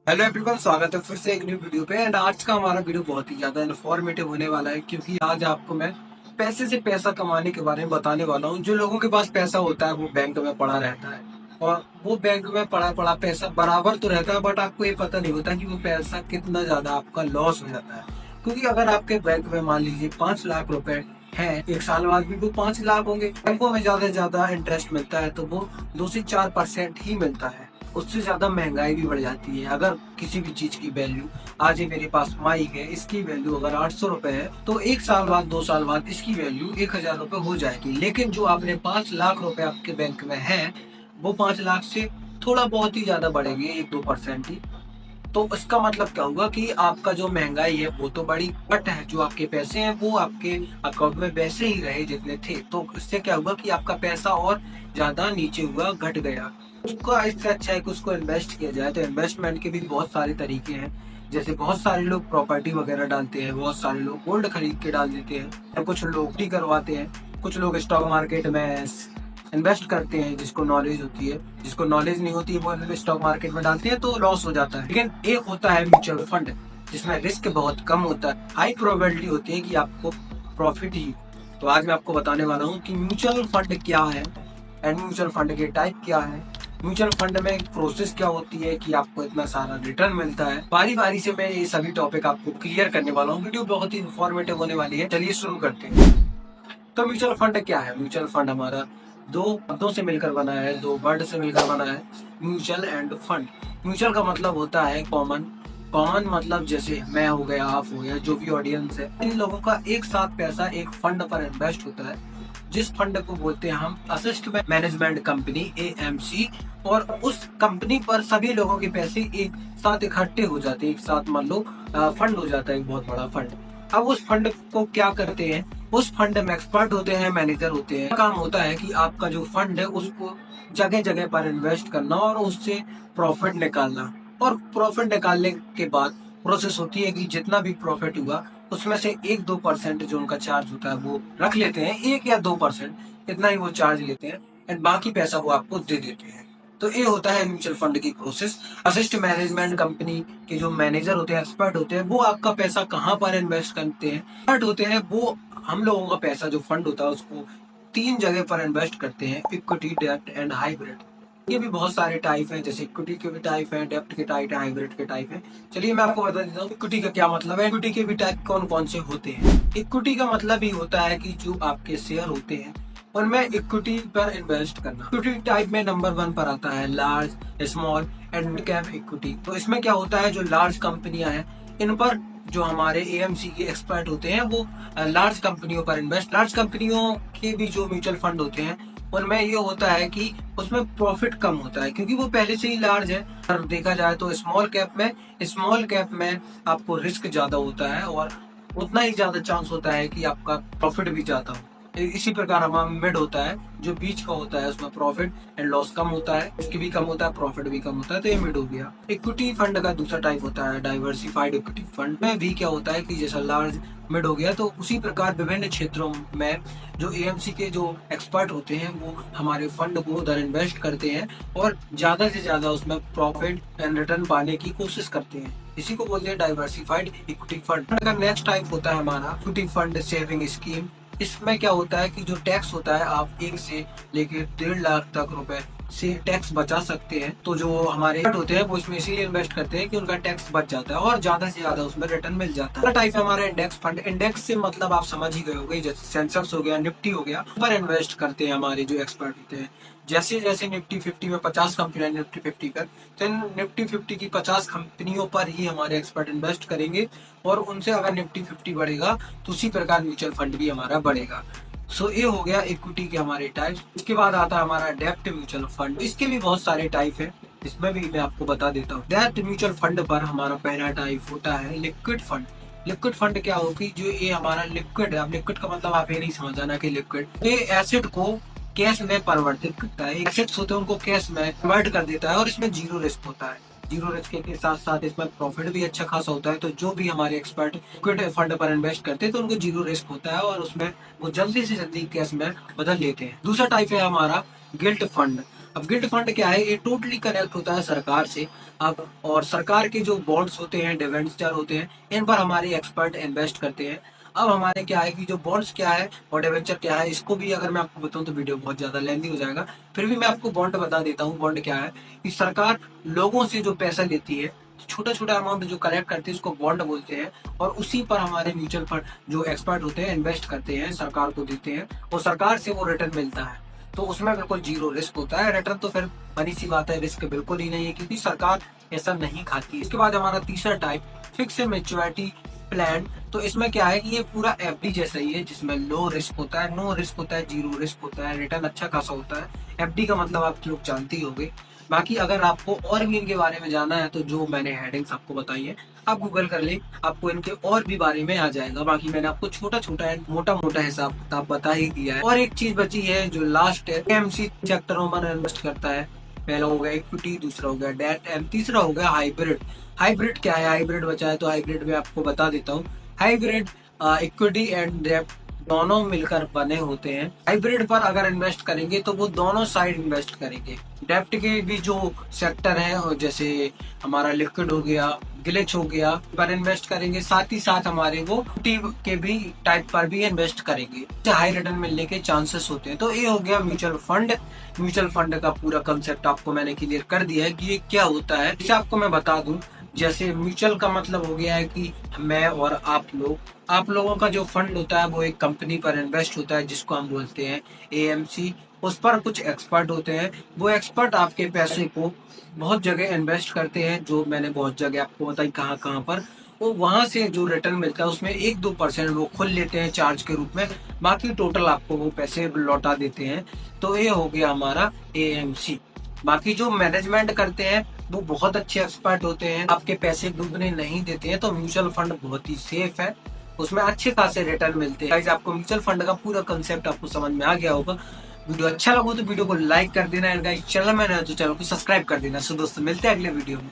Hello everyone, स्वागत है फिर से एक न्यू वीडियो पे। एंड आज का हमारा वीडियो बहुत ही ज्यादा इन्फॉर्मेटिव होने वाला है, क्योंकि आज आपको मैं पैसे से पैसा कमाने के बारे में बताने वाला हूँ। जो लोगों के पास पैसा होता है वो बैंक में पड़ा रहता है, और वो बैंक में पड़ा पड़ा पैसा बराबर तो रहता है, बट आपको ये पता नहीं होता कि वो पैसा कितना ज्यादा आपका लॉस हो जाता है। क्योंकि अगर आपके बैंक में मान लीजिए 5 लाख रुपए है, एक साल बाद भी वो 5 लाख होंगे। बैंकों में ज्यादा से ज्यादा इंटरेस्ट मिलता है तो वो 2 से 4% ही मिलता है। उससे ज्यादा महंगाई भी बढ़ जाती है। अगर किसी भी चीज की वैल्यू आज ही मेरे पास माइक है, इसकी वैल्यू अगर 800 रुपए है, तो एक साल बाद 2 साल बाद इसकी वैल्यू 1000 रुपए हो जाएगी। लेकिन जो आपने 5 लाख रुपए आपके बैंक में है, वो 5 लाख से थोड़ा बहुत ही ज्यादा बढ़ेंगे, 1-2% ही। तो इसका मतलब क्या होगा कि आपका जो महंगाई है वो तो बड़ी, बट है जो आपके पैसे हैं वो आपके अकाउंट में वैसे ही रहे जितने थे। तो इससे क्या हुआ कि आपका पैसा और ज्यादा नीचे हुआ, घट गया। उसको इससे अच्छा है कि उसको इन्वेस्ट किया जाए। तो इन्वेस्टमेंट के भी बहुत सारे तरीके हैं। जैसे बहुत सारे लोग प्रॉपर्टी वगैरह डालते हैं, बहुत सारे लोग गोल्ड खरीद के डाल देते हैं, और कुछ लोग टी करवाते हैं, कुछ लोग स्टॉक मार्केट में इन्वेस्ट करते हैं। जिसको नॉलेज होती है, जिसको नॉलेज नहीं होती है वो स्टॉक मार्केट में डालते हैं तो लॉस हो जाता है। लेकिन एक होता है म्यूचुअल फंड, जिसमें रिस्क बहुत कम होता है, हाई प्रोबेबिलिटी होती है कि आपको प्रॉफिट ही। तो आज मैं आपको बताने वाला हूँ कि म्यूचुअल फंड क्या है एंड म्यूचुअल फंड के टाइप क्या है। म्यूचुअल फंड में एक प्रोसेस क्या होती है कि आपको इतना सारा रिटर्न मिलता है। बारी बारी से मैं ये सभी टॉपिक आपको क्लियर करने वाला हूँ। वीडियो बहुत ही इन्फॉर्मेटिव होने वाली है। चलिए शुरू करते हैं। तो म्यूचुअल फंड क्या है? म्यूचुअल फंड हमारा दो शब्दों से मिलकर बना है, दो वर्ड से मिलकर बना है, म्यूचुअल एंड फंड। म्यूचुअल का मतलब होता है कॉमन। कॉमन मतलब जैसे मैं हो गया, आप हो गया, जो भी ऑडियंस है, इन लोगों का एक साथ पैसा एक फंड पर इन्वेस्ट होता है, जिस फंड को बोलते हैं हम असिस्ट मैनेजमेंट कंपनी, AMC। और उस कंपनी पर सभी लोगों के पैसे एक साथ इकट्ठे हो जाते हैं, एक साथ मान लो फंड हो जाता है, एक बहुत बड़ा फंड। अब उस फंड को क्या करते हैं? उस फंड में एक्सपर्ट होते हैं, मैनेजर होते हैं। काम होता है कि आपका जो फंड है उसको जगह जगह पर इन्वेस्ट करना और उससे प्रॉफिट निकालना। और प्रॉफिट निकालने के बाद प्रोसेस होती है कि जितना भी प्रॉफिट हुआ उसमें से 1-2% जो उनका चार्ज होता है वो रख लेते हैं, 1 या 2% इतना ही वो चार्ज लेते हैं, एंड बाकी पैसा वो आपको दे देते हैं। तो ये होता है म्यूचुअल फंड की प्रोसेस। असिस्ट मैनेजमेंट कंपनी के जो मैनेजर होते हैं, एक्सपर्ट होते हैं, वो आपका पैसा कहाँ पर इन्वेस्ट करते हैं? एक्सपर्ट होते हैं वो हम लोगों का पैसा जो फंड होता है उसको 3 जगह पर इन्वेस्ट करते हैं: इक्विटी, डेब्ट एंड हाइब्रिड। ये भी बहुत सारे टाइप हैं, जैसे इक्विटी के भी टाइप हैं, डेब्ट के टाइप है, हाइब्रिड के टाइप है। चलिए मैं आपको बता देता हूँ इक्विटी का क्या मतलब है। इक्विटी के भी टाइप कौन कौन से होते हैं। इक्विटी का मतलब ही होता है कि जो आपके शेयर होते हैं उनमें इक्विटी पर इन्वेस्ट करना। इक्विटी टाइप में नंबर 1 पर आता है large, small and mid cap equity. तो इसमें क्या होता है, जो लार्ज कंपनियां हैं इन पर जो हमारे AMC के एक्सपर्ट होते हैं वो लार्ज कंपनियों पर इन्वेस्ट। लार्ज कंपनियों के भी जो म्यूचुअल फंड होते हैं उनमें ये होता है कि उसमें प्रॉफिट कम होता है, क्योंकि वो पहले से ही लार्ज है। और देखा जाए तो स्मॉल कैप में आपको रिस्क ज्यादा होता है, और उतना ही ज्यादा चांस होता है कि आपका प्रॉफिट भी ज्यादा हो। इसी प्रकार हमारा मिड होता है, जो बीच का होता है, उसमें प्रॉफिट एंड लॉस कम होता है, रिस्क भी कम होता है, प्रॉफिट भी कम होता है। तो ये मिड हो गया। इक्विटी फंड का दूसरा टाइप होता है डाइवर्सिफाइड इक्विटी फंड। में भी क्या होता है कि जैसा लार्ज, मिड हो गया, तो उसी प्रकार विभिन्न क्षेत्रों में जो AMC के जो एक्सपर्ट होते हैं वो हमारे फंड को उधर इन्वेस्ट करते हैं और ज्यादा से ज्यादा उसमें प्रॉफिट एंड रिटर्न पाने की कोशिश करते हैं। इसी को बोलते हैं डाइवर्सिफाइड इक्विटी फंड का। नेक्स्ट टाइप होता है हमारा इक्विटी फंड सेविंग स्कीम। इसमें क्या होता है कि जो टैक्स होता है, आप 1 से लेके 1.5 लाख तक रुपए से टैक्स बचा सकते हैं। तो जो हमारे होते हैं वो इसमें इसीलिए इन्वेस्ट करते हैं कि उनका टैक्स बच जाता है और ज्यादा से ज्यादा उसमें रिटर्न मिल जाता है। टाइप है हमारा इंडेक्स फंड। इंडेक्स से मतलब आप समझ ही गए होंगे, जैसे सेंसेक्स हो गया, निफ्टी हो गया, पर इन्वेस्ट करते हैं हमारे जो एक्सपर्ट होते हैं। जैसे जैसे निफ्टी 50 में 50 कंपनियां, निफ्टी 50 पर, तो निफ्टी 50 की 50 कंपनियों पर ही हमारे एक्सपर्ट इन्वेस्ट करेंगे, और उनसे अगर निफ्टी 50 बढ़ेगा तो उसी प्रकार म्यूचुअल फंड भी हमारा बढ़ेगा। सो ये हो गया इक्विटी के हमारे टाइप। इसके बाद आता है हमारा डेब्ट म्यूचुअल फंड। इसके भी बहुत सारे टाइप है, इसमें भी मैं आपको बता देता हूँ। डेब्ट म्यूचुअल फंड पर हमारा पहला टाइप होता है लिक्विड फंड। लिक्विड फंड क्या होगी, जो ये हमारा लिक्विड है। अब लिक्विड का मतलब आप ये नहीं समझाना कि लिक्विड, ये एसेट को कैश में परिवर्तित करता है। एसेट्स होते हैं उनको कैश में कन्वर्ट कर देता है, और इसमें जीरो रिस्क होता है। जीरो रिस्क के साथ साथ इसमें प्रॉफिट भी अच्छा खासा होता है। तो जो भी हमारे एक्सपर्ट लिक्विड फंड पर इन्वेस्ट करते हैं तो उनको जीरो रिस्क होता है, और उसमें वो जल्दी से जल्दी कैश में बदल लेते हैं। दूसरा टाइप है हमारा गिल्ट फंड। अब गिल्ट फंड क्या है, ये टोटली कनेक्ट होता है सरकार से। अब और सरकार के जो बॉन्ड्स होते हैं, डिवेंचर होते हैं, इन पर हमारे एक्सपर्ट इन्वेस्ट करते हैं। अब हमारे क्या है कि जो बॉन्ड्स क्या है और डिवेंचर क्या है, इसको भी अगर मैं आपको बताऊं तो वीडियो बहुत ज्यादा लेंथी हो जाएगा। फिर भी मैं आपको बॉन्ड बता देता हूँ। बॉन्ड क्या है कि सरकार लोगों से जो पैसा लेती है, छोटा छोटा अमाउंट जो कलेक्ट करती है, उसको बॉन्ड बोलते हैं। और उसी पर हमारे म्यूचुअल फंड जो एक्सपर्ट होते हैं इन्वेस्ट करते हैं, सरकार को देते हैं और सरकार से वो रिटर्न मिलता है। तो उसमें बिल्कुल जीरो रिस्क होता है। रिटर्न तो फिर बनी सी बात है, रिस्क बिल्कुल ही नहीं है, क्योंकि सरकार ऐसा नहीं खाती। इसके बाद हमारा तीसरा टाइप फिक्स मैच्योरिटी प्लान। तो इसमें क्या है कि ये पूरा एफडी जैसा ही है, जिसमें लो रिस्क होता है, नो रिस्क होता है, जीरो रिस्क होता है, रिटर्न अच्छा खासा होता है। एफडी का मतलब आप लोग जानते ही होंगे। बाकी अगर आपको और भी इनके बारे में जानना है तो जो मैंने हेडिंग्स आपको बताई है, आप गूगल कर ले, आपको इनके और भी बारे में आ जाएगा। बाकी मैंने आपको छोटा छोटा एंड मोटा मोटा हिसाब किताब बता ही दिया है। और एक चीज बची है जो लास्ट है, एमसी सेक्टरों में इन्वेस्ट करता है। पहला हो गया इक्विटी, दूसरा हो गया डेट एंड तीसरा हो गया हाइब्रिड। हाइब्रिड क्या है, हाइब्रिड बचा है तो हाइब्रिड में आपको बता देता हूँ। हाइब्रिड इक्विटी एंड डेट दोनों मिलकर बने होते हैं। हाइब्रिड पर अगर इन्वेस्ट करेंगे तो वो दोनों साइड इन्वेस्ट करेंगे। डेप्ट के भी जो सेक्टर है, और जैसे हमारा लिक्विड हो गया, ग्लिच हो गया, पर इन्वेस्ट करेंगे, साथ ही साथ हमारे वो टीव के भी टाइप पर भी इन्वेस्ट करेंगे। हाई रिटर्न मिलने के चांसेस होते हैं। तो ये हो गया म्यूचुअल फंड। म्यूचुअल फंड का पूरा कंसेप्ट आपको मैंने क्लियर कर दिया है कि ये क्या होता है। इसे आपको मैं बता दूं, जैसे म्यूचुअल का मतलब हो गया है कि मैं और आप लोगों का जो फंड होता है वो एक कंपनी पर इन्वेस्ट होता है, जिसको हम बोलते हैं एएमसी। उस पर कुछ एक्सपर्ट होते हैं, वो एक्सपर्ट आपके पैसे को बहुत जगह इन्वेस्ट करते हैं, जो मैंने बहुत जगह आपको बताई कहाँ कहाँ पर। वो वहां से जो रिटर्न मिलता है उसमें 1-2% वो खुद लेते हैं चार्ज के रूप में, बाकी टोटल आपको वो पैसे लौटा देते हैं। तो ये हो गया हमारा एएमसी। बाकी जो मैनेजमेंट करते हैं वो बहुत अच्छे एक्सपर्ट होते हैं, आपके पैसे डूबने नहीं देते हैं। तो म्यूचुअल फंड बहुत ही सेफ है, उसमें अच्छे खासे रिटर्न मिलते हैं। गाइस, आपको म्यूचुअल फंड का पूरा कंसेप्ट आपको समझ में आ गया होगा। वीडियो अच्छा लगा तो वीडियो को लाइक कर देना, एंड गाइस चैनल में नए हो तो चैनल को सब्सक्राइब कर देना। सो दोस्तों, मिलते हैं अगले वीडियो में।